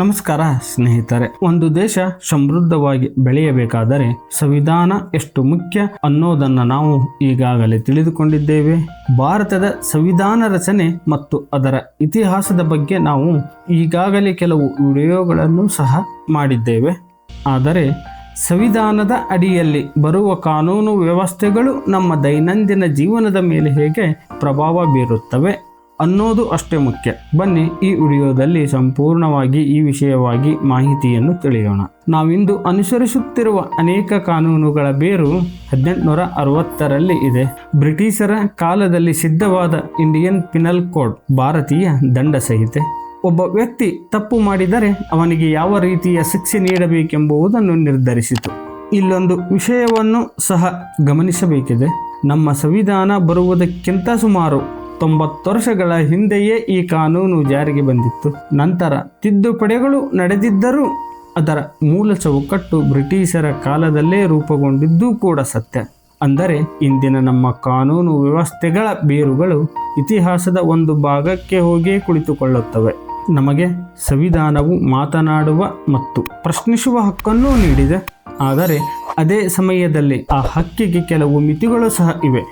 ನಮಸ್ಕಾರ ಸ್ನೇಹಿತರೆ. ಒಂದು ದೇಶ ಸಮೃದ್ಧವಾಗಿ ಬೆಳೆಯಬೇಕಾದರೆ ಸಂವಿಧಾನ ಎಷ್ಟು ಮುಖ್ಯ ಅನ್ನೋದನ್ನು ನಾವು ಈಗಾಗಲೇ ತಿಳಿದುಕೊಂಡಿದ್ದೇವೆ. ಭಾರತದ ಸಂವಿಧಾನ ರಚನೆ ಮತ್ತು ಅದರ ಇತಿಹಾಸದ ಬಗ್ಗೆ ನಾವು ಈಗಾಗಲೇ ಕೆಲವು ವಿಡಿಯೋಗಳನ್ನು ಸಹ ಮಾಡಿದ್ದೇವೆ. ಆದರೆ ಸಂವಿಧಾನದ ಅಡಿಯಲ್ಲಿ ಬರುವ ಕಾನೂನು ವ್ಯವಸ್ಥೆಗಳು ನಮ್ಮ ದೈನಂದಿನ ಜೀವನದ ಮೇಲೆ ಹೇಗೆ ಪ್ರಭಾವ ಬೀರುತ್ತವೆ ಅನ್ನೋದು ಅಷ್ಟೇ ಮುಖ್ಯ. ಬನ್ನಿ ಈ ವಿಡಿಯೋದಲ್ಲಿ ಸಂಪೂರ್ಣವಾಗಿ ಈ ವಿಷಯವಾಗಿ ಮಾಹಿತಿಯನ್ನು ತಿಳಿಯೋಣ. ನಾವಿಂದು ಅನುಸರಿಸುತ್ತಿರುವ ಅನೇಕ ಕಾನೂನುಗಳ ಬೇರು 1860ರಲ್ಲಿ ಇದೆ. ಬ್ರಿಟಿಷರ ಕಾಲದಲ್ಲಿ ಸಿದ್ಧವಾದ ಇಂಡಿಯನ್ ಪಿನಲ್ ಕೋಡ್, ಭಾರತೀಯ ದಂಡ ಸಂಹಿತೆ, ಒಬ್ಬ ವ್ಯಕ್ತಿ ತಪ್ಪು ಮಾಡಿದರೆ ಅವನಿಗೆ ಯಾವ ರೀತಿಯ ಶಿಕ್ಷೆ ನೀಡಬೇಕೆಂಬುದನ್ನು ನಿರ್ಧರಿಸಿತು. ಇಲ್ಲೊಂದು ವಿಷಯವನ್ನು ಸಹ ಗಮನಿಸಬೇಕಿದೆ. ನಮ್ಮ ಸಂವಿಧಾನ ಬರುವುದಕ್ಕಿಂತ ಸುಮಾರು 90 ವರ್ಷಗಳ ಹಿಂದೆಯೇ ಈ ಕಾನೂನು ಜಾರಿಗೆ ಬಂದಿತ್ತು. ನಂತರ ತಿದ್ದುಪಡಿಗಳು ನಡೆದಿದ್ದರೂ ಅದರ ಮೂಲ ಚೌಕಟ್ಟು ಬ್ರಿಟಿಷರ ಕಾಲದಲ್ಲೇ ರೂಪುಗೊಂಡಿದ್ದು ಕೂಡ ಸತ್ಯ. ಅಂದರೆ ಇಂದಿನ ನಮ್ಮ ಕಾನೂನು ವ್ಯವಸ್ಥೆಗಳ ಬೇರುಗಳು ಇತಿಹಾಸದ ಒಂದು ಭಾಗಕ್ಕೆ ಹೋಗಿ ಕುಳಿತುಕೊಳ್ಳುತ್ತವೆ. ನಮಗೆ ಸಂವಿಧಾನವು ಮಾತನಾಡುವ ಮತ್ತು ಪ್ರಶ್ನಿಸುವ ಹಕ್ಕನ್ನು ನೀಡಿದೆ. ಆದರೆ ಅದೇ ಸಮಯದಲ್ಲಿ ಆ ಹಕ್ಕಿಗೆ ಕೆಲವು ಮಿತಿಗಳು ಸಹ ಇವೆ.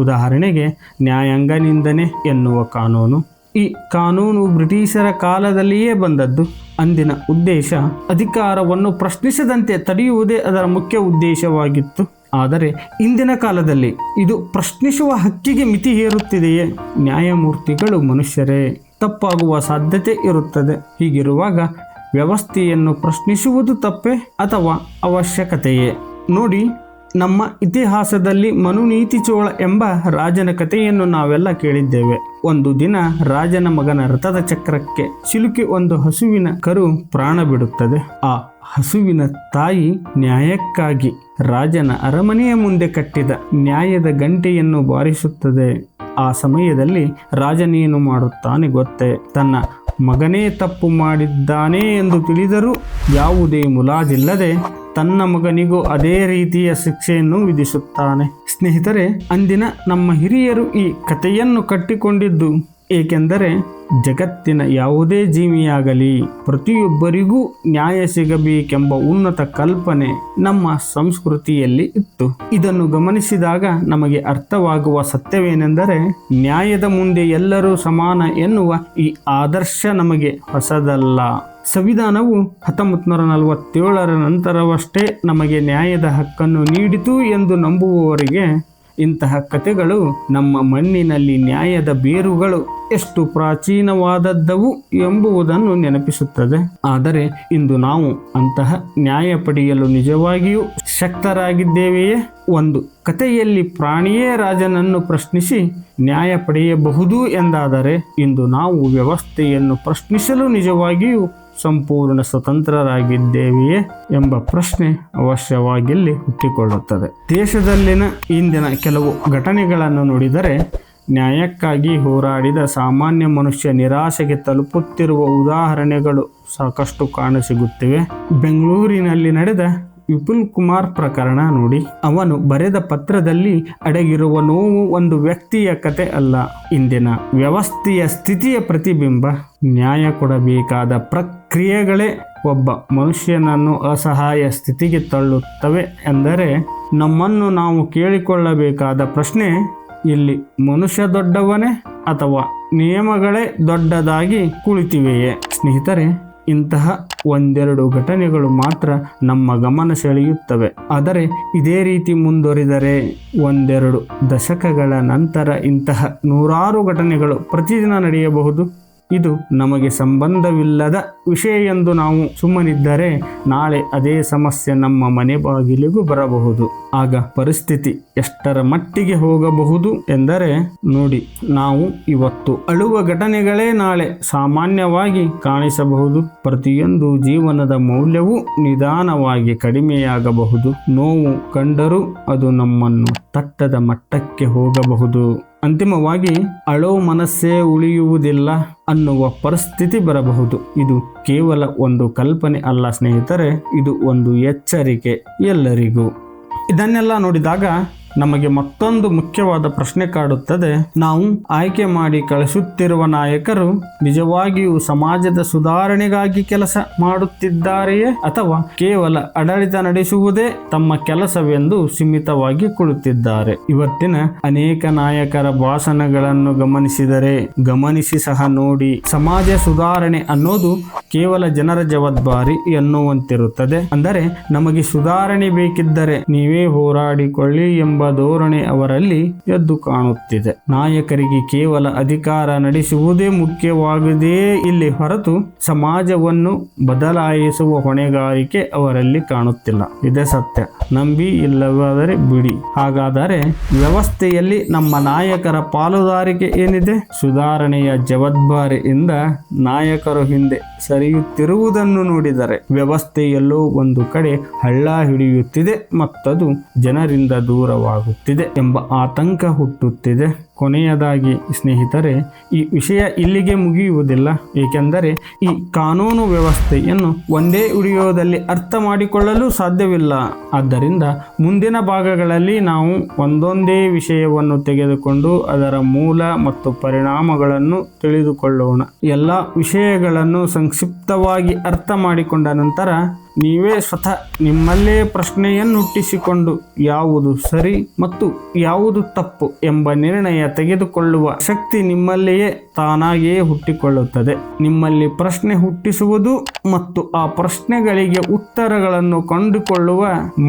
ಉದಾಹರಣೆಗೆ ನ್ಯಾಯಾಂಗ ನಿಂದನೆ ಎನ್ನುವ ಕಾನೂನು. ಈ ಕಾನೂನು ಬ್ರಿಟಿಷರ ಕಾಲದಲ್ಲಿಯೇ ಬಂದದ್ದು. ಅಂದಿನ ಉದ್ದೇಶ ಅಧಿಕಾರವನ್ನು ಪ್ರಶ್ನಿಸದಂತೆ ತಡೆಯುವುದೇ ಅದರ ಮುಖ್ಯ ಉದ್ದೇಶವಾಗಿತ್ತು. ಆದರೆ ಇಂದಿನ ಕಾಲದಲ್ಲಿ ಇದು ಪ್ರಶ್ನಿಸುವ ಹಕ್ಕಿಗೆ ಮಿತಿ ಹೇರುತ್ತಿದೆಯೇ? ನ್ಯಾಯಮೂರ್ತಿಗಳು ಮನುಷ್ಯರೇ, ತಪ್ಪಾಗುವ ಸಾಧ್ಯತೆ ಇರುತ್ತದೆ. ಹೀಗಿರುವಾಗ ವ್ಯವಸ್ಥೆಯನ್ನು ಪ್ರಶ್ನಿಸುವುದು ತಪ್ಪೇ ಅಥವಾ ಅವಶ್ಯಕತೆಯೇ? ನೋಡಿ, ನಮ್ಮ ಇತಿಹಾಸದಲ್ಲಿ ಮನುನೀತಿ ಚೋಳ ಎಂಬ ರಾಜನ ಕಥೆಯನ್ನು ನಾವೆಲ್ಲ ಕೇಳಿದ್ದೇವೆ. ಒಂದು ದಿನ ರಾಜನ ಮಗನ ರಥದ ಚಕ್ರಕ್ಕೆ ಸಿಲುಕಿ ಒಂದು ಹಸುವಿನ ಕರು ಪ್ರಾಣ ಬಿಡುತ್ತದೆ. ಆ ಹಸುವಿನ ತಾಯಿ ನ್ಯಾಯಕ್ಕಾಗಿ ರಾಜನ ಅರಮನೆಯ ಮುಂದೆ ಕಟ್ಟಿದ ನ್ಯಾಯದ ಗಂಟೆಯನ್ನು ಬಾರಿಸುತ್ತದೆ. ಆ ಸಮಯದಲ್ಲಿ ರಾಜನೇನು ಮಾಡುತ್ತಾನೆ ಗೊತ್ತೇ? ತನ್ನ ಮಗನೇ ತಪ್ಪು ಮಾಡಿದ್ದಾನೆ ಎಂದು ತಿಳಿದರೂ ಯಾವುದೇ ಮುಲಾಜಿಲ್ಲದೆ ತನ್ನ ಮಗನಿಗೂ ಅದೇ ರೀತಿಯ ಶಿಕ್ಷೆಯನ್ನು ವಿಧಿಸುತ್ತಾನೆ. ಸ್ನೇಹಿತರೆ, ಅಂದಿನ ನಮ್ಮ ಹಿರಿಯರು ಈ ಕಥೆಯನ್ನು ಕಟ್ಟಿಕೊಂಡಿದ್ದು ಏಕೆಂದರೆ ಜಗತ್ತಿನ ಯಾವುದೇ ಜೀವಿಯಾಗಲಿ ಪ್ರತಿಯೊಬ್ಬರಿಗೂ ನ್ಯಾಯ ಸಿಗಬೇಕೆಂಬ ಉನ್ನತ ಕಲ್ಪನೆ ನಮ್ಮ ಸಂಸ್ಕೃತಿಯಲ್ಲಿ ಇತ್ತು. ಇದನ್ನು ಗಮನಿಸಿದಾಗ ನಮಗೆ ಅರ್ಥವಾಗುವ ಸತ್ಯವೇನೆಂದರೆ, ನ್ಯಾಯದ ಮುಂದೆ ಎಲ್ಲರೂ ಸಮಾನ ಎನ್ನುವ ಈ ಆದರ್ಶ ನಮಗೆ ಹೊಸದಲ್ಲ. ಸಂವಿಧಾನವು 1947ರ ನಂತರವಷ್ಟೇ ನಮಗೆ ನ್ಯಾಯದ ಹಕ್ಕನ್ನು ನೀಡಿತು ಎಂದು ನಂಬುವವರಿಗೆ ಇಂತಹ ಕಥೆಗಳು ನಮ್ಮ ಮಣ್ಣಿನಲ್ಲಿ ನ್ಯಾಯದ ಬೇರುಗಳು ಎಷ್ಟು ಪ್ರಾಚೀನವಾದದ್ದವು ಎಂಬುದನ್ನು ನೆನಪಿಸುತ್ತದೆ. ಆದರೆ ಇಂದು ನಾವು ಅಂತಹ ನ್ಯಾಯ ಪಡೆಯಲು ನಿಜವಾಗಿಯೂ ಶಕ್ತರಾಗಿದ್ದೇವೆಯೇ? ಒಂದು ಕಥೆಯಲ್ಲಿ ಪ್ರಾಣಿಯೇ ರಾಜನನ್ನು ಪ್ರಶ್ನಿಸಿ ನ್ಯಾಯ ಪಡೆಯಬಹುದು ಎಂದಾದರೆ, ಇಂದು ನಾವು ವ್ಯವಸ್ಥೆಯನ್ನು ಪ್ರಶ್ನಿಸಲು ನಿಜವಾಗಿಯೂ ಸಂಪೂರ್ಣ ಸ್ವತಂತ್ರರಾಗಿದ್ದೇವೆಯೇ ಎಂಬ ಪ್ರಶ್ನೆ ಅವಶ್ಯವಾಗಿಲ್ಲಿ ಹುಟ್ಟಿಕೊಳ್ಳುತ್ತದೆ. ದೇಶದಲ್ಲಿನ ಇಂದಿನ ಕೆಲವು ಘಟನೆಗಳನ್ನು ನೋಡಿದರೆ ನ್ಯಾಯಕ್ಕಾಗಿ ಹೋರಾಡಿದ ಸಾಮಾನ್ಯ ಮನುಷ್ಯ ನಿರಾಶೆಗೆ ತಲುಪುತ್ತಿರುವ ಉದಾಹರಣೆಗಳು ಸಾಕಷ್ಟು ಕಾಣಸಿಗುತ್ತಿವೆ. ಬೆಂಗಳೂರಿನಲ್ಲಿ ನಡೆದ ವಿಪುಲ್ ಕುಮಾರ್ ಪ್ರಕರಣ ನೋಡಿ. ಅವನು ಬರೆದ ಪತ್ರದಲ್ಲಿ ಅಡಗಿರುವ ನೋವು ಒಂದು ವ್ಯಕ್ತಿಯ ಕತೆ ಅಲ್ಲ, ಇಂದಿನ ವ್ಯವಸ್ಥೆಯ ಸ್ಥಿತಿಯ ಪ್ರತಿಬಿಂಬ. ನ್ಯಾಯ ಕೊಡಬೇಕಾದ ಪ್ರಕ್ರಿಯೆಗಳೇ ಒಬ್ಬ ಮನುಷ್ಯನನ್ನು ಅಸಹಾಯ ಸ್ಥಿತಿಗೆ ತಳ್ಳುತ್ತವೆ ಎಂದರೆ ನಮ್ಮನ್ನು ನಾವು ಕೇಳಿಕೊಳ್ಳಬೇಕಾದ ಪ್ರಶ್ನೆ, ಇಲ್ಲಿ ಮನುಷ್ಯ ದೊಡ್ಡವನೇ ಅಥವಾ ನಿಯಮಗಳೇ ದೊಡ್ಡದಾಗಿ ಕುಳಿತಿವೆಯೇ? ಸ್ನೇಹಿತರೆ, ಇಂತಹ ಒಂದೆರಡು ಘಟನೆಗಳು ಮಾತ್ರ ನಮ್ಮ ಗಮನ ಸೆಳೆಯುತ್ತವೆ. ಆದರೆ ಇದೇ ರೀತಿ ಮುಂದುವರಿದರೆ ಒಂದೆರಡು ದಶಕಗಳ ನಂತರ ಇಂತಹ ನೂರಾರು ಘಟನೆಗಳು ಪ್ರತಿದಿನ ನಡೆಯಬಹುದು. ಇದು ನಮಗೆ ಸಂಬಂಧವಿಲ್ಲದ ವಿಷಯ ಎಂದು ನಾವು ಸುಮ್ಮನಿದ್ದರೆ ನಾಳೆ ಅದೇ ಸಮಸ್ಯೆ ನಮ್ಮ ಮನೆ ಬಾಗಿಲಿಗೂ ಬರಬಹುದು. ಆಗ ಪರಿಸ್ಥಿತಿ ಎಷ್ಟರ ಮಟ್ಟಿಗೆ ಹೋಗಬಹುದು ಎಂದರೆ ನೋಡಿ, ನಾವು ಇವತ್ತು ಅಳುವ ಘಟನೆಗಳೇ ನಾಳೆ ಸಾಮಾನ್ಯವಾಗಿ ಕಾಣಿಸಬಹುದು. ಪ್ರತಿಯೊಂದು ಜೀವನದ ಮೌಲ್ಯವೂ ನಿಧಾನವಾಗಿ ಕಡಿಮೆಯಾಗಬಹುದು. ನೋವು ಕಂಡರೂ ಅದು ನಮ್ಮನ್ನು ತಟ್ಟದ ಮಟ್ಟಕ್ಕೆ ಹೋಗಬಹುದು. ಅಂತಿಮವಾಗಿ ಅಳೋ ಮನಸ್ಸೇ ಉಳಿಯುವುದಿಲ್ಲ ಅನ್ನುವ ಪರಿಸ್ಥಿತಿ ಬರಬಹುದು. ಇದು ಕೇವಲ ಒಂದು ಕಲ್ಪನೆ ಅಲ್ಲ ಸ್ನೇಹಿತರೆ, ಇದು ಒಂದು ಎಚ್ಚರಿಕೆ ಎಲ್ಲರಿಗೂ. ಇದನ್ನೆಲ್ಲ ನೋಡಿದಾಗ ನಮಗೆ ಮತ್ತೊಂದು ಮುಖ್ಯವಾದ ಪ್ರಶ್ನೆ ಕಾಡುತ್ತದೆ. ನಾವು ಆಯ್ಕೆ ಮಾಡಿ ಕಳಿಸುತ್ತಿರುವ ನಾಯಕರು ನಿಜವಾಗಿಯೂ ಸಮಾಜದ ಸುಧಾರಣೆಗಾಗಿ ಕೆಲಸ ಮಾಡುತ್ತಿದ್ದಾರೆಯೇ ಅಥವಾ ಕೇವಲ ಆಡಳಿತ ನಡೆಸುವುದೇ ತಮ್ಮ ಕೆಲಸವೆಂದು ಸೀಮಿತವಾಗಿ ಕುಳಿತಿದ್ದಾರೆ? ಇವತ್ತಿನ ಅನೇಕ ನಾಯಕರ ಭಾಷಣಗಳನ್ನು ಗಮನಿಸಿ ಸಹ ನೋಡಿ, ಸಮಾಜ ಸುಧಾರಣೆ ಅನ್ನೋದು ಕೇವಲ ಜನರ ಜವಾಬ್ದಾರಿ ಎನ್ನುವಂತಿರುತ್ತದೆ. ಅಂದರೆ ನಮಗೆ ಸುಧಾರಣೆ ಬೇಕಿದ್ದರೆ ನೀವೇ ಹೋರಾಡಿಕೊಳ್ಳಿ ಎಂಬ ಧೋರಣೆ ಅವರಲ್ಲಿ ಎದ್ದು ಕಾಣುತ್ತಿದೆ. ನಾಯಕರಿಗೆ ಕೇವಲ ಅಧಿಕಾರ ನಡೆಸುವುದೇ ಮುಖ್ಯವಾಗಿದೆಯೇ ಇಲ್ಲಿ ಹೊರತು ಸಮಾಜವನ್ನು ಬದಲಾಯಿಸುವ ಹೊಣೆಗಾರಿಕೆ ಅವರಲ್ಲಿ ಕಾಣುತ್ತಿಲ್ಲ. ಇದೇ ಸತ್ಯ. ನಂಬಿ, ಇಲ್ಲವಾದರೆ ಬಿಡಿ. ಹಾಗಾದರೆ ವ್ಯವಸ್ಥೆಯಲ್ಲಿ ನಮ್ಮ ನಾಯಕರ ಪಾಲುದಾರಿಕೆ ಏನಿದೆ? ಸುಧಾರಣೆಯ ಜವಾಬ್ದಾರಿಯಿಂದ ನಾಯಕರು ಹಿಂದೆ ಸರಿಯುತ್ತಿರುವುದನ್ನು ನೋಡಿದರೆ ವ್ಯವಸ್ಥೆ ಎಲ್ಲೋ ಒಂದು ಕಡೆ ಹಳ್ಳ ಹಿಡಿಯುತ್ತಿದೆ ಮತ್ತದು ಜನರಿಂದ ದೂರವಾಗುತ್ತಿದೆ ಎಂಬ ಆತಂಕ ಹುಟ್ಟುತ್ತಿದೆ. ಕೊನೆಯದಾಗಿ ಸ್ನೇಹಿತರೆ, ಈ ವಿಷಯ ಇಲ್ಲಿಗೆ ಮುಗಿಯುವುದಿಲ್ಲ. ಏಕೆಂದರೆ ಈ ಕಾನೂನು ವ್ಯವಸ್ಥೆಯನ್ನು ಒಂದೇ ವಿಡಿಯೋದಲ್ಲಿ ಅರ್ಥ ಮಾಡಿಕೊಳ್ಳಲು ಸಾಧ್ಯವಿಲ್ಲ. ಆದ್ದರಿಂದ ಮುಂದಿನ ಭಾಗಗಳಲ್ಲಿ ನಾವು ಒಂದೊಂದೇ ವಿಷಯವನ್ನು ತೆಗೆದುಕೊಂಡು ಅದರ ಮೂಲ ಮತ್ತು ಪರಿಣಾಮಗಳನ್ನು ತಿಳಿದುಕೊಳ್ಳೋಣ. ಎಲ್ಲ ವಿಷಯಗಳನ್ನು ಸಂಕ್ಷಿಪ್ತವಾಗಿ ಅರ್ಥ ಮಾಡಿಕೊಂಡ ನಂತರ ನೀವೇ ಸ್ವತಃ ನಿಮ್ಮಲ್ಲೇ ಪ್ರಶ್ನೆಯನ್ನು ಹುಟ್ಟಿಸಿಕೊಂಡು ಯಾವುದು ಸರಿ ಮತ್ತು ಯಾವುದು ತಪ್ಪು ಎಂಬ ನಿರ್ಣಯ ತೆಗೆದುಕೊಳ್ಳುವ ಶಕ್ತಿ ನಿಮ್ಮಲ್ಲಿಯೇ ತಾನಾಗಿಯೇ ಹುಟ್ಟಿಕೊಳ್ಳುತ್ತದೆ. ನಿಮ್ಮಲ್ಲಿ ಪ್ರಶ್ನೆ ಹುಟ್ಟಿಸುವುದು ಮತ್ತು ಆ ಪ್ರಶ್ನೆಗಳಿಗೆ ಉತ್ತರಗಳನ್ನು ಕಂಡುಕೊಳ್ಳುವ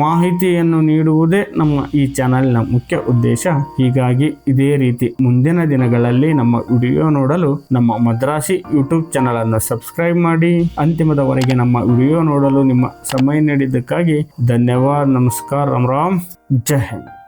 ಮಾಹಿತಿಯನ್ನು ನೀಡುವುದೇ ನಮ್ಮ ಈ ಚಾನೆಲ್ನ ಮುಖ್ಯ ಉದ್ದೇಶ. ಹೀಗಾಗಿ ಇದೇ ರೀತಿ ಮುಂದಿನ ದಿನಗಳಲ್ಲಿ ನಮ್ಮ ವಿಡಿಯೋ ನೋಡಲು ನಮ್ಮ ಮದ್ರಾಸಿ ಯೂಟ್ಯೂಬ್ ಚಾನೆಲ್ ಅನ್ನು ಸಬ್ಸ್ಕ್ರೈಬ್ ಮಾಡಿ. ಅಂತಿಮದವರೆಗೆ ನಮ್ಮ ವಿಡಿಯೋ ನೋಡಲು ನಿಮ್ಮ ಸಮಯ ನೀಡಿದ್ದಕ್ಕಾಗಿ ಧನ್ಯವಾದ. ನಮಸ್ಕಾರ. ರಾಮ್ ರಾಮ್. ಜೈ ಹಿಂದ್.